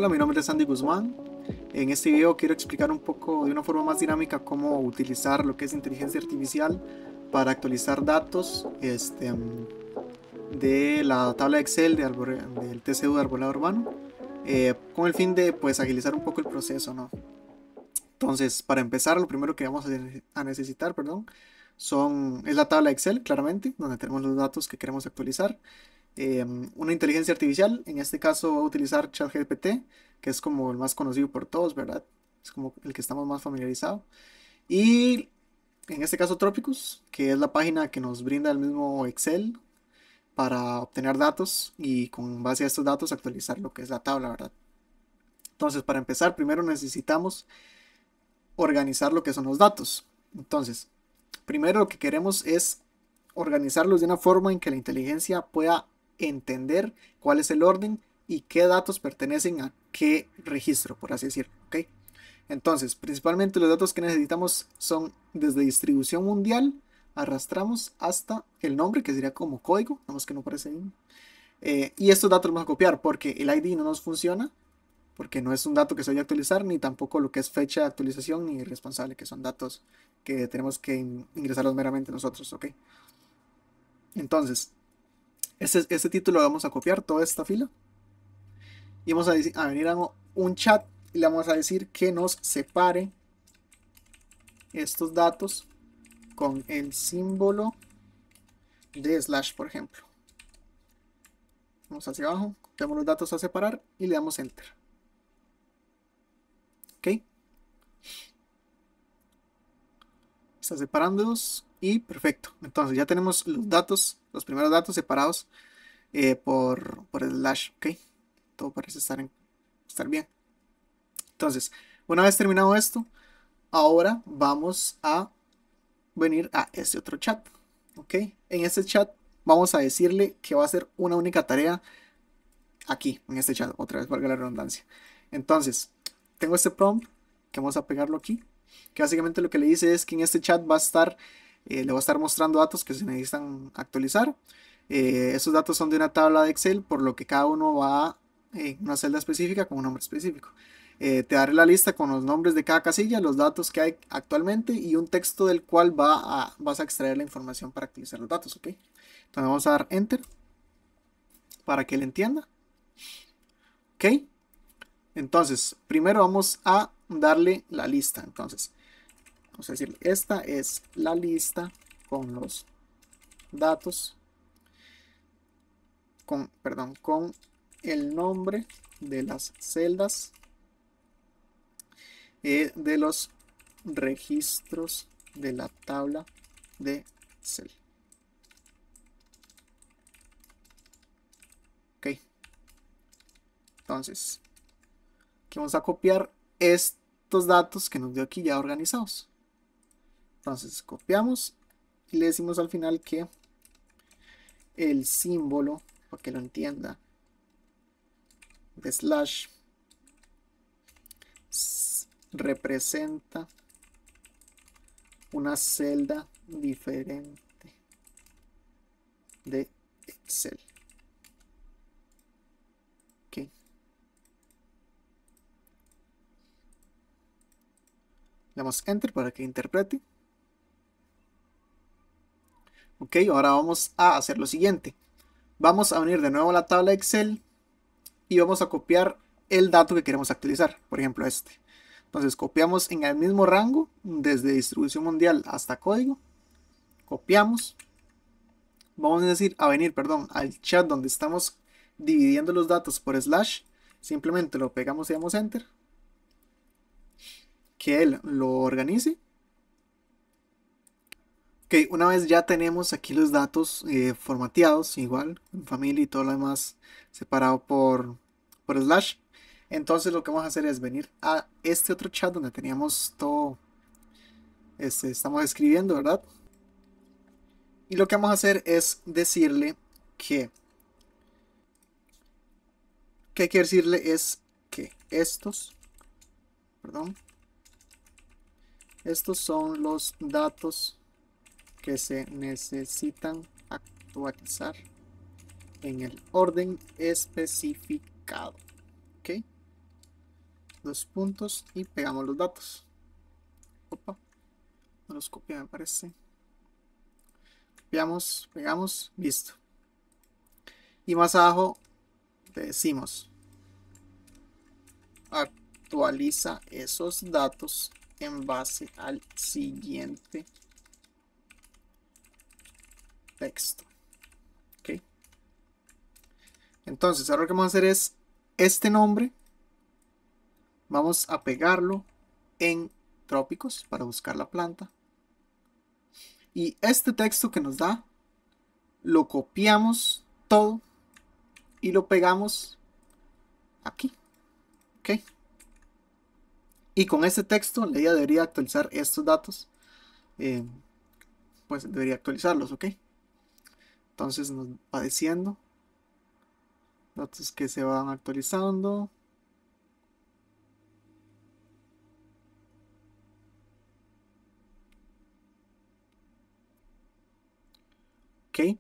Hola, mi nombre es Andy Guzmán. En este video quiero explicar un poco de una forma más dinámica cómo utilizar lo que es inteligencia artificial para actualizar datos de la tabla de Excel del TCU de arbolado urbano, con el fin de pues agilizar un poco el proceso, ¿no? Entonces, para empezar, lo primero que vamos a necesitar, perdón, es la tabla de Excel, claramente, donde tenemos los datos que queremos actualizar. Una inteligencia artificial, en este caso voy a utilizar ChatGPT, que es como el más conocido por todos, ¿verdad? Es como el que estamos más familiarizados. Y en este caso Tropicus, que es la página que nos brinda el mismo Excel para obtener datos y con base a estos datos actualizar lo que es la tabla, ¿verdad? Entonces, para empezar, primero necesitamos organizar lo que son los datos. Entonces, primero lo que queremos es organizarlos de una forma en que la inteligencia pueda entender cuál es el orden y qué datos pertenecen a qué registro, por así decirlo. ¿Ok? Entonces, principalmente los datos que necesitamos son desde distribución mundial, arrastramos hasta el nombre, que sería como código, nada más que no aparece ahí. Y estos datos los vamos a copiar porque el ID no nos funciona, porque no es un dato que se vaya a actualizar, ni tampoco lo que es fecha de actualización ni responsable, que son datos que tenemos que ingresarlos meramente nosotros. ¿Ok? Entonces, este título lo vamos a copiar, toda esta fila, y vamos a venir a un chat y le vamos a decir que nos separe estos datos con el símbolo de slash, por ejemplo. Vamos hacia abajo, copiamos los datos a separar y le damos enter. Ok, está separándolos y perfecto. Entonces ya tenemos los datos, los primeros datos separados por el slash. Ok, todo parece estar bien. Entonces, una vez terminado esto, ahora vamos a venir a este otro chat. Ok, en este chat vamos a decirle que va a hacer una única tarea aquí, en este chat, otra vez valga la redundancia. Entonces, tengo este prompt que vamos a pegarlo aquí, que básicamente lo que le dice es que en este chat le va a estar mostrando datos que se necesitan actualizar. Esos datos son de una tabla de Excel, por lo que cada uno va en una celda específica con un nombre específico. Te daré la lista con los nombres de cada casilla, los datos que hay actualmente y un texto del cual vas a extraer la información para actualizar los datos, ¿ok? Entonces vamos a dar Enter para que él entienda, ¿ok? Entonces, primero vamos a darle la lista. Entonces, vamos a decirle, esta es la lista con los datos, con el nombre de las celdas de los registros de la tabla de Excel. Ok. Entonces, aquí vamos a copiar estos datos que nos dio aquí ya organizados. Entonces, copiamos y le decimos al final que el símbolo, para que lo entienda, de slash representa una celda diferente de Excel. Ok. Le damos Enter para que interprete. Ok, ahora vamos a hacer lo siguiente. Vamos a venir de nuevo a la tabla de Excel y vamos a copiar el dato que queremos actualizar. Por ejemplo, este. Entonces copiamos en el mismo rango, desde distribución mundial hasta código. Copiamos. Vamos a venir, perdón, al chat donde estamos dividiendo los datos por slash. Simplemente lo pegamos y damos Enter. Que él lo organice. Ok, una vez ya tenemos aquí los datos formateados, igual, en familia y todo lo demás separado por slash. Entonces lo que vamos a hacer es venir a este otro chat donde teníamos todo, estamos escribiendo, ¿verdad? Y lo que vamos a hacer es decirle que hay que decirle es que perdón, estos son los datos que se necesitan actualizar en el orden especificado. ¿Ok? dos puntos y pegamos los datos. Opa, no los copié, me parece. Copiamos, pegamos, listo. Y más abajo le decimos actualiza esos datos en base al siguiente texto. Ok. Entonces, ahora lo que vamos a hacer es este nombre. Vamos a pegarlo en trópicos para buscar la planta. Y este texto que nos da, lo copiamos todo y lo pegamos aquí. Ok. Y con este texto, la idea debería actualizar estos datos. Pues debería actualizarlos, ok. Entonces nos va diciendo datos que se van actualizando. Ok.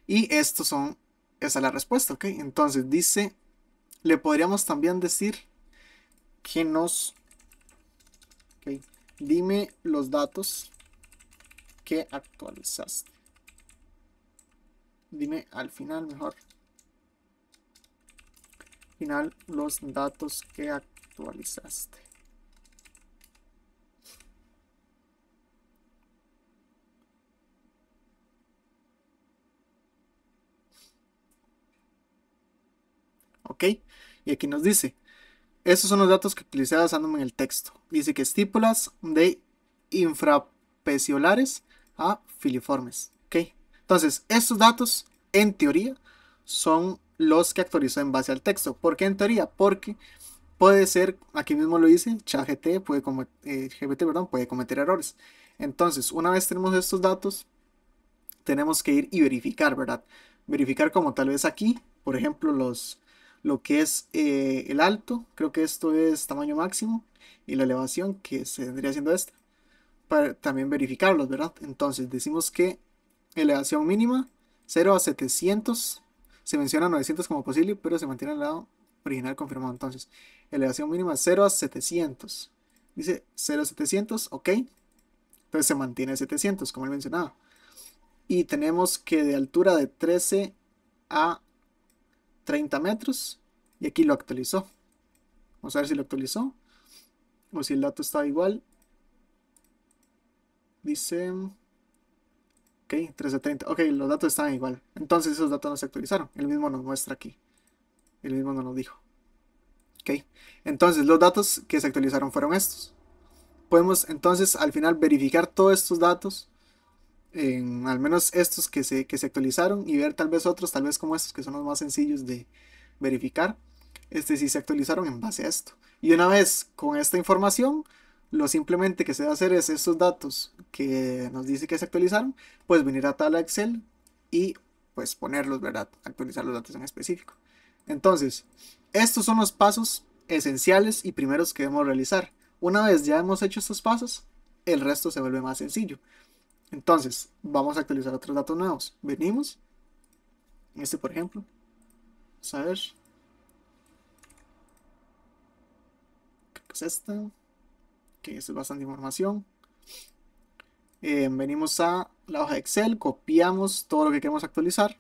Y estos son, esa es la respuesta, ok. Entonces dice, le podríamos también decir que nos, ok, dime los datos que actualizaste. Dime al final mejor. Final los datos que actualizaste. Ok. Y aquí nos dice, estos son los datos que utilicé basándome en el texto. Dice que estípulas de infrapeciolares a filiformes. Ok. Entonces, estos datos, en teoría, son los que actualizó en base al texto. ¿Por qué en teoría? Porque puede ser, aquí mismo lo dice, ChatGPT puede, puede cometer errores. Entonces, una vez tenemos estos datos, tenemos que ir y verificar, ¿verdad? Verificar como tal vez aquí, por ejemplo, lo que es el alto, creo que esto es tamaño máximo, y la elevación, que se vendría siendo esta, para también verificarlos, ¿verdad? Entonces, decimos que elevación mínima, 0 a 700, se menciona 900 como posible, pero se mantiene el lado original confirmado. Entonces, elevación mínima 0 a 700. Dice 0 a 700, ok. Entonces se mantiene 700, como él mencionaba. Y tenemos que de altura de 13 a 30 metros. Y aquí lo actualizó. Vamos a ver si lo actualizó. O si el dato estaba igual. Dice... Ok, 13 a 30. Ok, los datos estaban igual. Entonces esos datos no se actualizaron. Él mismo nos muestra aquí. Él mismo nos lo dijo. Ok. Entonces los datos que se actualizaron fueron estos. Podemos entonces al final verificar todos estos datos. Al menos estos que se actualizaron. Y ver tal vez otros, tal vez como estos que son los más sencillos de verificar. Si se actualizaron en base a esto. Y una vez con esta información, lo simplemente que se va a hacer es estos datos que nos dice que se actualizaron, pues venir a tabla Excel y pues ponerlos, ¿verdad? Actualizar los datos en específico. Entonces, estos son los pasos esenciales y primeros que debemos realizar. Una vez ya hemos hecho estos pasos, el resto se vuelve más sencillo. Entonces, vamos a actualizar otros datos nuevos. Venimos, por ejemplo, vamos a ver. Creo que es esta. Que esto es bastante información. Venimos a la hoja de Excel, copiamos todo lo que queremos actualizar.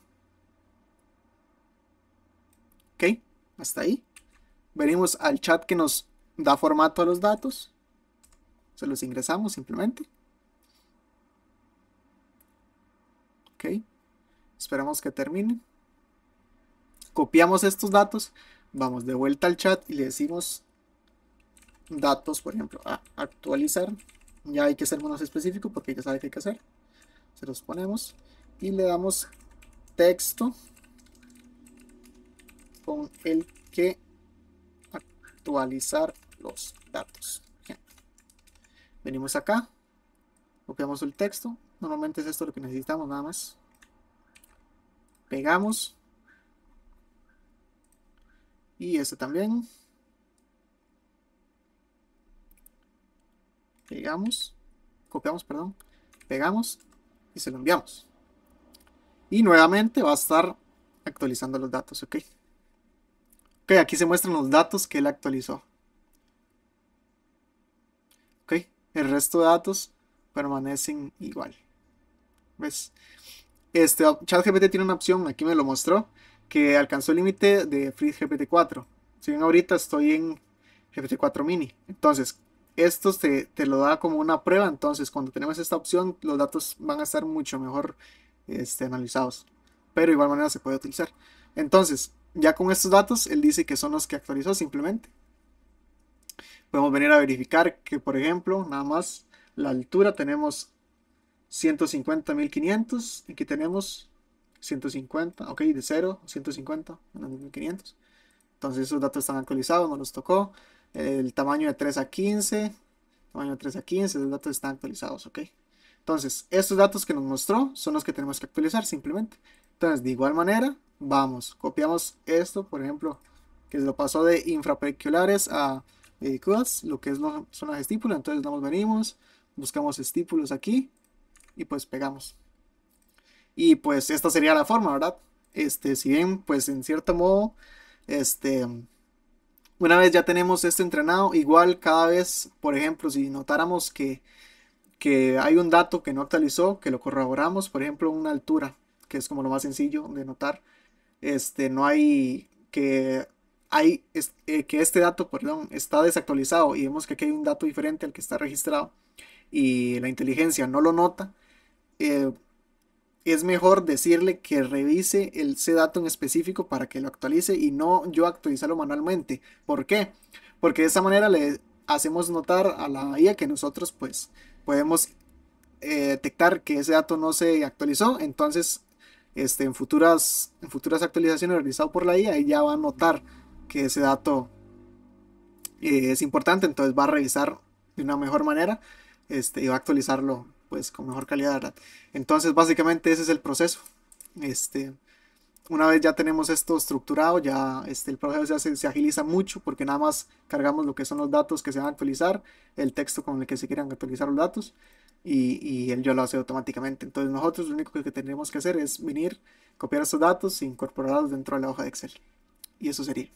Ok, hasta ahí. Venimos al chat que nos da formato a los datos. Se los ingresamos simplemente. Ok, esperamos que termine. Copiamos estos datos, vamos de vuelta al chat y le decimos datos, por ejemplo, a actualizar. Ya hay que ser menos específico porque ya sabe qué hay que hacer. Se los ponemos y le damos texto con el que actualizar los datos. Venimos acá, copiamos el texto. Normalmente es esto lo que necesitamos nada más. Pegamos. Y este también. Pegamos. Copiamos, perdón. Pegamos y se lo enviamos. Y nuevamente va a estar actualizando los datos, ¿ok? Ok, aquí se muestran los datos que él actualizó. el resto de datos permanecen igual. ¿Ves? ChatGPT tiene una opción, aquí me lo mostró, que alcanzó el límite de FreeGPT 4. Si bien ahorita estoy en GPT-4 mini. Entonces, esto te lo da como una prueba. Entonces, cuando tenemos esta opción, los datos van a estar mucho mejor analizados. Pero de igual manera se puede utilizar. Entonces, ya con estos datos, él dice que son los que actualizó simplemente. Podemos venir a verificar que, por ejemplo, nada más la altura tenemos 150.500. Aquí tenemos 150, ok, de 0 a 150, 1.500. Entonces esos datos están actualizados, no los tocó. El tamaño de 3 a 15, tamaño de 3 a 15, los datos están actualizados, ok. Entonces, estos datos que nos mostró son los que tenemos que actualizar simplemente. Entonces, de igual manera, vamos, copiamos esto, por ejemplo, que se lo pasó de infrapericulares a vehículos, lo que son las estípulas. Entonces, venimos, buscamos estípulos aquí y pues pegamos. Y pues esta sería la forma, ¿verdad? Si bien, pues en cierto modo, este, una vez ya tenemos esto entrenado, igual cada vez, por ejemplo, si notáramos que hay un dato que no actualizó, que lo corroboramos, por ejemplo, una altura, que es como lo más sencillo de notar, no hay que este dato, perdón, está desactualizado y vemos que aquí hay un dato diferente al que está registrado y la inteligencia no lo nota. Es mejor decirle que revise ese dato en específico para que lo actualice y no yo actualizarlo manualmente. ¿Por qué? Porque de esa manera le hacemos notar a la IA que nosotros pues podemos detectar que ese dato no se actualizó. Entonces en futuras actualizaciones realizadas por la IA ella va a notar que ese dato es importante, entonces va a revisar de una mejor manera y va a actualizarlo pues con mejor calidad, ¿verdad? Entonces básicamente ese es el proceso. Este, una vez ya tenemos esto estructurado, ya el proceso ya se agiliza mucho porque nada más cargamos lo que son los datos que se van a actualizar, el texto con el que se quieran actualizar los datos y él ya lo hace automáticamente. Entonces nosotros lo único que tenemos que hacer es venir, copiar estos datos e incorporarlos dentro de la hoja de Excel. Y eso sería.